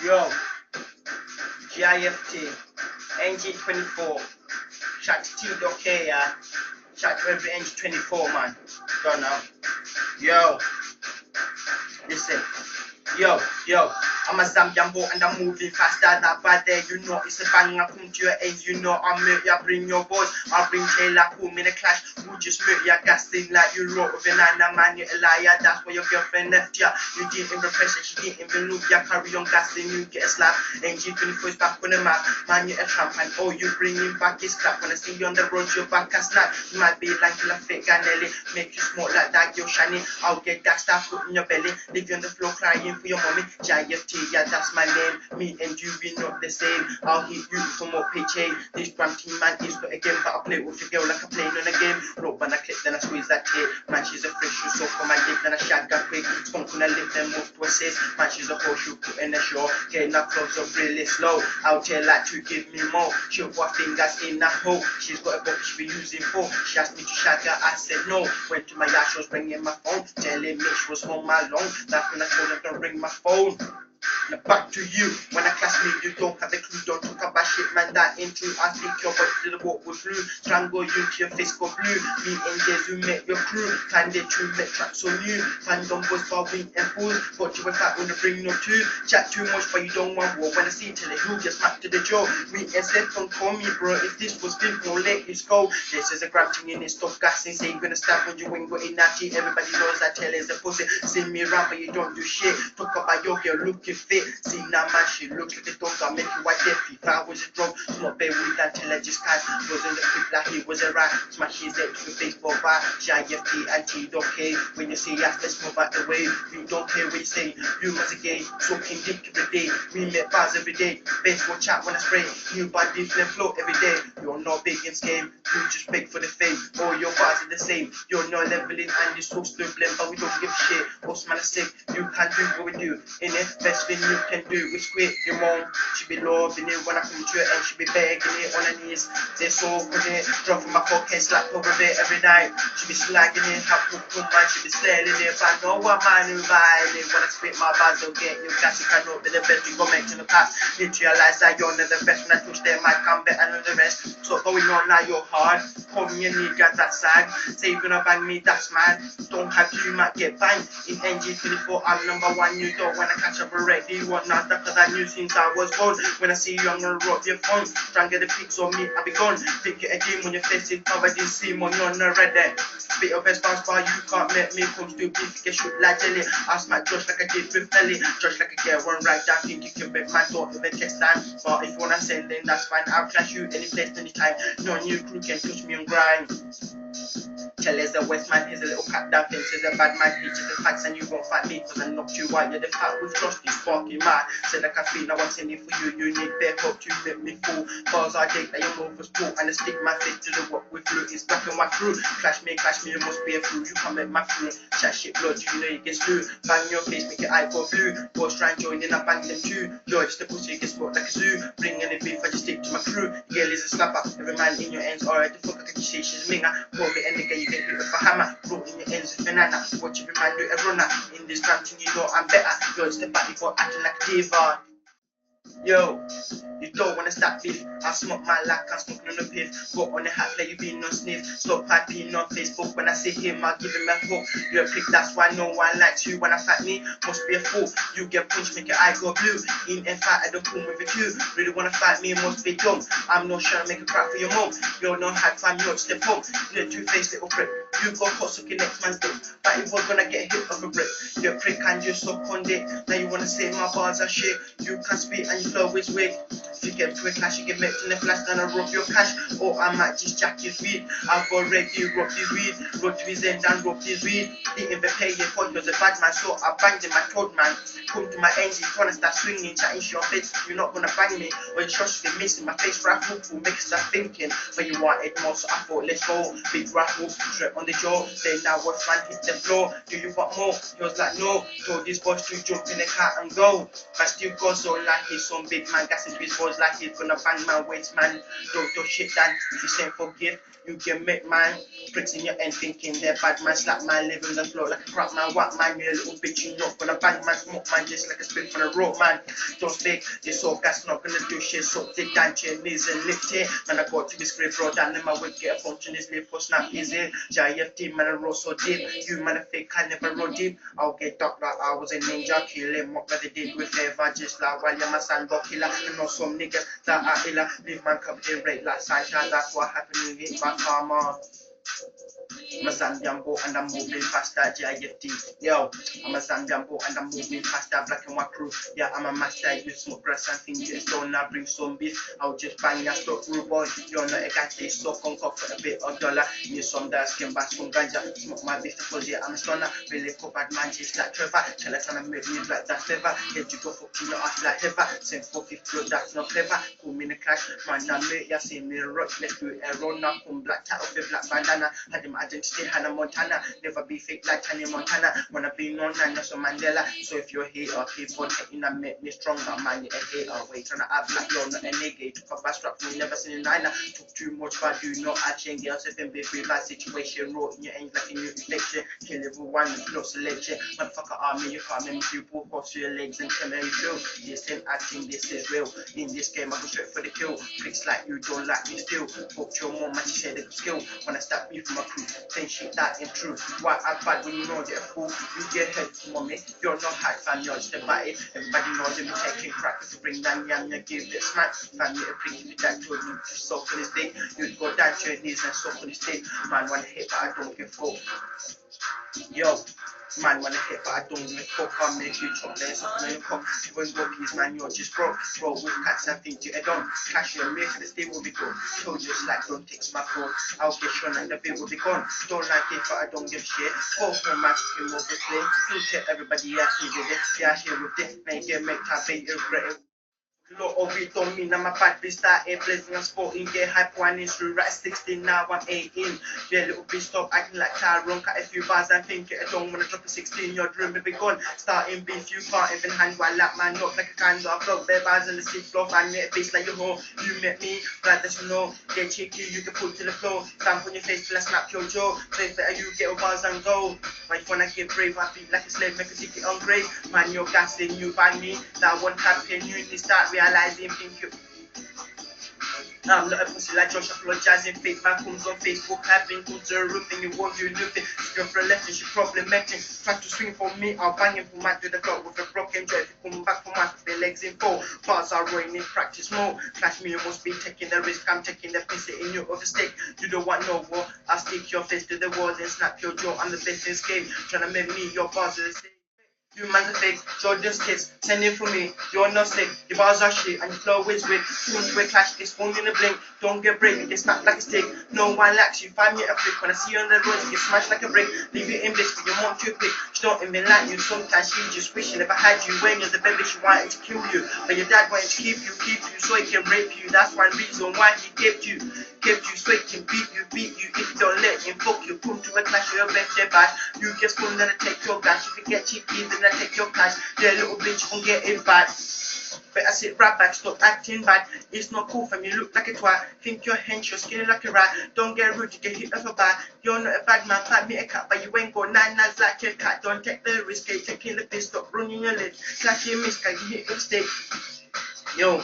Yo, G.I.F.T, NG24, shout to T.K, yeah. Shout to every NG24 man. Don't know. Yo, listen. Yo, I'm a Zambian and I'm moving faster than bad there. You know it's a bang, I come to your ends. You know I'm murky, I bring your boys. I'll bring Taylor, pull me in a clash. Who just murky, I gassing like you wrote with an Anna man, you're a liar. That's why your girlfriend left ya. You didn't even press it, she didn't even look ya. Carry on gassing, you get a slap. NG24 is back on the map. Man, you're a tramp and oh, you bring him back his crap. When I see you on the road, you're back a snap. You might be like a fake Ganelli. Make you smoke like that, you're shiny. I'll get that stuff put in your belly. Leave you on the floor crying for your mommy. G.I.F.T, yeah, that's my name. Me and you, we not the same. I'll hit you for more paycheck. This gram team man is not a game, but I play with your girl like I play on a game. Rope when I clip, then I squeeze that tape. Man, she's a fresh shoe, so for my dick, then I shag that quick. Skunk when I lift them move to assist. Man, she's a horseshoe, put in the show. Getting her clothes up really slow. I'll tell her to give me more. She'll put her fingers in that hole. She's got a book she be using for. She asked me to shag her, I said no. Went to my yacht, she was bringing my phone. Telling me she was home alone. That's when I told her to ring my phone. Now back to you. When I class me, you don't have the clue. Don't talk about shit, man. That into I think your body to the walk with blue. Strangle you to your face go blue. Me and Jez who met your crew. Time they true, met tracks on you. Fandom boys for wing and fools. But you went out when to bring no two. Chat too much, but you don't want war. When I see till the who get smacked to the jaw. Me and Steph don't call me, bro. If this was film, no let it go. This is a grab thing in it. Stop gassing. Say you're gonna stab when you ain't got enough. Everybody knows I tell is a pussy. See me around, but you don't do shit. Talk about your girl looking fit. See now man, she looks like a dog. I make you white deaf. If I was a drug, smoke bay weed until I just can't. Was in the clip like he was a rat. Smash his head to the baseball bat. G.I.F.T and T.K. When you say yes, let's move out the way. You don't care what you say. You must a gay. Soaking dick every day. We make bars every day. Baseball chat when I spray. New body flame flow every day. You're not big in game. You just beg for the fame. All your bars are the same. You're not leveling and you're so stirbling. But we don't give a shit. Most man are sick. You can't do what we do. In it, best thing you can do is quit your mom. She be loving it when I come to it and she be begging it on her knees. They're so good it. Dropping my pocket, slap over it every night. She be slagging it, have cook man, she be selling it. But I know what man who buy it. When I spit my bars, they'll get you classic. I know be the best you go make in the past. Did you realize that you're not the best? When I touch them, I come better than the rest. So going on now, you're hard. Call me a nigga, that's sad. Say you're gonna bang me, that's mad. Don't have you, might get banged. In NG24, I'm #1. You don't wanna catch up already. What not? Cause I knew since I was born. When I see you, I'm gonna rob your phone. Try and get the pics on me, I'll be gone. Pick it again when your face is covered in steam on you're not ready. Bit of best bounce bar, you can't make me come to beef, get shoot like jelly. I smack Josh like I did with Ellie. Josh like a girl, one right down, think you can bet my don't even text time. But if you wanna send, then that's fine. I'll clash you any place, anytime. No new crew can touch me on grind. Tell us the West man, he's a little cat down, thinks he's a bad man, teaches the facts and you won't fight me, cause I knocked you out, you're the fat with trust, you sparky man. Said like I feel, now I'm sending for you, you need bear hope to make me fool. Bars I date that your move was cool, and I stick my face to the what with flu, it's back in my crew. Clash me, you must be a fool, you can't make my crew. Chat shit blood, you know you get slew. Bang your face, make your eye go blue. Boys try and join in, I bang them too. You're just a pussy, you get smoked like a zoo. Bring any beef, I just stick to my crew. Girl is a slapper, every man in your ends, alright, the fuck I can say she's minger. Call me a nigga, you get hit with a hammer. Brought in your ends with banana. Watch every man do a runner. In this country, you know I'm better. You're just a batty boy acting like a diva. Yo, you don't wanna stop beef. I smoke my lack, I'm smoking on the piff. Got on the hat like you been on sniff. Stop piping on Facebook. When I see him, I'll give him a hook. You're a prick, that's why no one likes you. When I fight me, must be a fool. You get punched, make your eye go blue. In and fight at the pool with a you. Really wanna fight me, must be dumb. I'm not trying to make a crack for your mom. You're not hard fam, you're step up. You're a two-faced little prick. You got hot sucking next man's dick. But you was gonna get hit off a brick. You're a prick and you suck on dick. Now you wanna say my bars are shit. You can spit and you flow is weak. If you get to a clash, you get met in the flash, then I rob your cash. Or I might just jack his weed. I've got ready, rob his weed. Rob to his end and rob his weed. Didn't even pay your point, was a bad man, so I banged him, I told man. Come to my engine, trying to start swinging, chatting to your face. You're not gonna bang me. Or you trust me, missing my face, raffle, will make start thinking. But you wanted more, so I thought, let's go. Big raffle, straight on the jaw. Then now watch man hit the floor. Do you want more? He was like, no. Told this boss to jump in the car and go. But still goes on like he's some big man. Gassing his boys like he's gonna bang my waist, man. Don't do shit, Dan. If you say forgive, you can make man. Pricks in your end thinking they're bad man. Slap man, live on the floor like a crap man. What man, you a little bitch, you not gonna bang man. Smoke man, just like a spin for the rope man. Don't stick, this all gas not gonna do shit. So they dance your knees and lift it. Man, I got to this grave road down in my wig, get a function, this live for snap easy. G.I.F.T, man, I roll so deep. You man, a fake, I never roll deep. I'll get dark like I was a ninja, kill him. What they did with favor, just like while you're my sandbox killer. I know some niggas that are illa. Leave man come in rate like sunshine, that's what happened with it, my karma. I'm a Zambian boat and I'm moving faster, G.I.F.T. Yo, I'm a Zambian boat and I'm moving faster, black and white crew. Yeah, I'm a master, you smoke grass and think it's done, I bring some beef. I'll just bang your stock rude boy. You're not a guy, they suck on cock for a bit of dollar. Need some that skin back from ganja. Smoke my beef because yeah, I'm a stunner. Really cool bad man, just like Trevor. Tell us I'm make me like that clever. Head you go fucking your ass like heaven. Same 450 blood, that's not clever. Cool me in the clash, man, I mate, yeah, see me rock. Let's do it, a run now, come black tat off with black bandana. Had him identity, Hannah Montana. Never be fake like Tanya Montana. Wanna be known and Nelson Mandela. So if you're a hater, keep on hating and make me stronger, man. You're a hater. Wait, trying to act like you're not a nigga. Took a fast rap from never seen a niner. Took too much, but do not action. Girls have been free bad situation. Wrote in your ends like a new inflection. Kill everyone with no selection. Motherfucker army, you can't make people cross your legs and tell me you feel. This ain't acting, this is real. In this game, I go straight for the kill. Tricks like you don't like me still. Talk to your mom, man, she said it's skill. When I stop me from my crew, then shit that ain't true. Why act bad when you know you're a fool? You get hurt, mommy. You're not high fan, you're just about it. Everybody knows you're taking crack to bring down young, you give it smack. Family a prick, if that told you to soak on his day. You'd go down to your knees and soak on his day. Man, wanna hit, but I don't give a fuck. Yo, man, wanna hit, but I don't give a fuck. I'll make you chop there, something on your cock. You won't go peace, man, you're just broke. Bro, with cats and think you head on. Cash your mate, the day will be gone. Told you like, don't text my phone. I'll get shown and the bill will be gone. Don't like it, but I don't give a shit. Go home, man, to him over play. You tell everybody, yeah, he did it. Yeah, here with it. Make it, make time, make it, regret it. Lot of it don't mean I'm a bad bitch, started blazing and sporting, get hype one is through right 16, now I'm 18. Yeah, little bitch, stop acting like Tyrone, cut a few bars and think it, I don't wanna drop a 16, your dream will be gone. Starting beef, you can't even hand one lap man up like a kind of block, bare bars in the stick floor, find me a bitch like you know, you met me, glad that you know, get cheeky, you can pull to the floor, stamp on your face till I snap your jaw, say better you get on bars and go. But if wanna get brave, I feel like a slave, make a ticket on grave, man, you're gassing, you ban me, that one campaign, you need to start realizing, think you. I'm not a pussy like Josh, apologizing. Fake man comes on Facebook, I've been to the roof and you won't do nothing. You're for a left, she problematic. Try to swing for me, I'll bang him for my to the clock with a broken jaw. If you come back for my their legs in full. Bars are rolling in practice more. Clash me, you must be taking the risk. I'm taking the piss in your overstake. You don't want no war. I'll stick your face to the wall and snap your jaw. I'm the best in this game. Trying to make me your bars in the same. You man the fake, Jordan's kids, send it from me, you're not sick, your bars are shit and your flow is weak. Soon to a clash, it's phone in a blink, don't get break, it gets snapped like a stick. No one likes you, find me a flick, when I see you on the road, you get smashed like a brick. Leave it in bliss, but your mom too quick, she don't even like you, sometimes she just wish she never had you. When you're the baby, she wanted to kill you, but your dad wanted to keep you so he can rape you. That's one reason why he kept you so he can beat you if you don't let him fuck you. Come to a clash, you'll bet your back. You get spoon, then I take your cash. If you get cheeky, then I take your cash. Yeah, little bitch, won't get it back. Better sit right back, stop acting bad. It's not cool fam, you look like a twat. Think you're hench, you're skinny like a rat. Don't get rude, you get hit off a bat. You're not a bad man, pat me a cat, but you ain't got 9 nights like your cat. Don't take the risk, taking the piss, stop running your lid. Slash your miss, you hit your stick. Yo.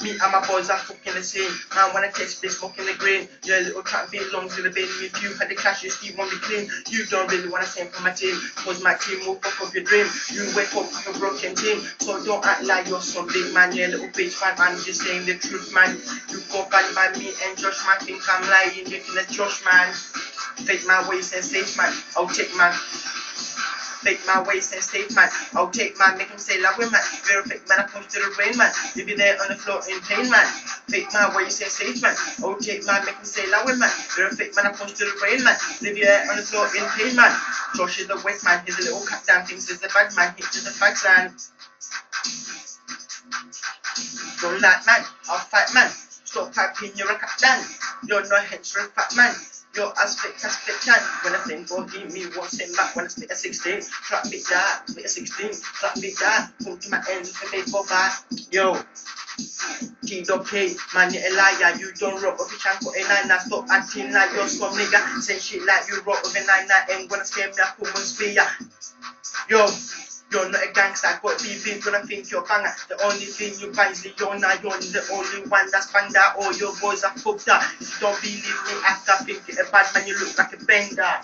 Me and my boys are fucking the same. Man, when I taste this, smoking the green. Your little trap belongs to the bin. If you had the cash, you still won't be clean. You don't really want to send for my team, cause my team will fuck up your dream. You wake up with a broken team, so don't act like you're some big man. Yeah, little bitch, man, I'm just saying the truth, man. You go back by me and Josh, man, think I'm lying. You can let Josh, man. Fake my ways and safe, man. I'll take, man. Fake my waist and safe man. I'll take man, make him say love with man. You're a fake man, I punch to the rain man. You be there on the floor in pain man. Fake my waist and safe man. I'll take man, make him say love with man. You're a fake man, I punch to the rain man. Live there on the floor in pain man. Josh is the west man, he's a little cut down, thinks he's the bad man, he's just a fag man. Don't like man, I'll fight man. Stop piping, you're a cut down. You're no hench, you're a fat man. Yo, I spit can. When I think, go give me one cent back. When I spit a 16, clap me that. Spit a 16, clap me that. Come to my ends for they for back. Yo. G.I.F.T, man, you're a liar. You don't rock with a chance for a 9. Stop acting like you're some nigga. Say shit like you rock with a 9. Ain't gonna scare me, I come and spear ya. Yo, you're not a gangster, got beef when I think you're banger. The only thing you bang is you're the only one that's banged out. All your boys are fucked up. If you don't believe me, after I think you're a bad man, you look like a bender.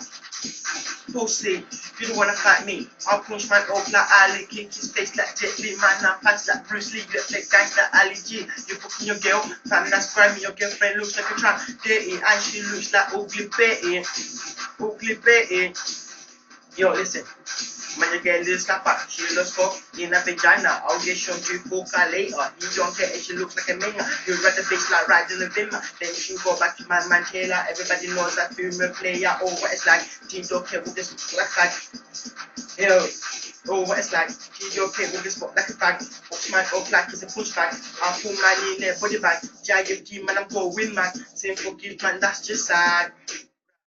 Pussy, you don't wanna fight me. I'll punch my off like Ali, kick his face like Jet Li, man, I pants like Bruce Lee, you look like gangster Ali G. You fucking your girl, fam, that's grimy, your girlfriend looks like a tramp, dirty, and she looks like ugly Betty. Ugly Betty. Yo, listen. When you get this kappa, she looks fuck in a vagina. I'll get shown you fuck later. You don't care if she looks like a minga. You ride the bitch like riding a bimmer. Then you go back to man Taylor. Everybody knows that female player. Oh, what it's like. G.I.F.T with this black flag. Yo. Oh, what it's like. G.I.F.T with this spot like a fag. Watch my up like it's a push bag. I'll pull my knee in their body bag. G.I.F.T man, I'm going man. Same for gift man, that's just sad.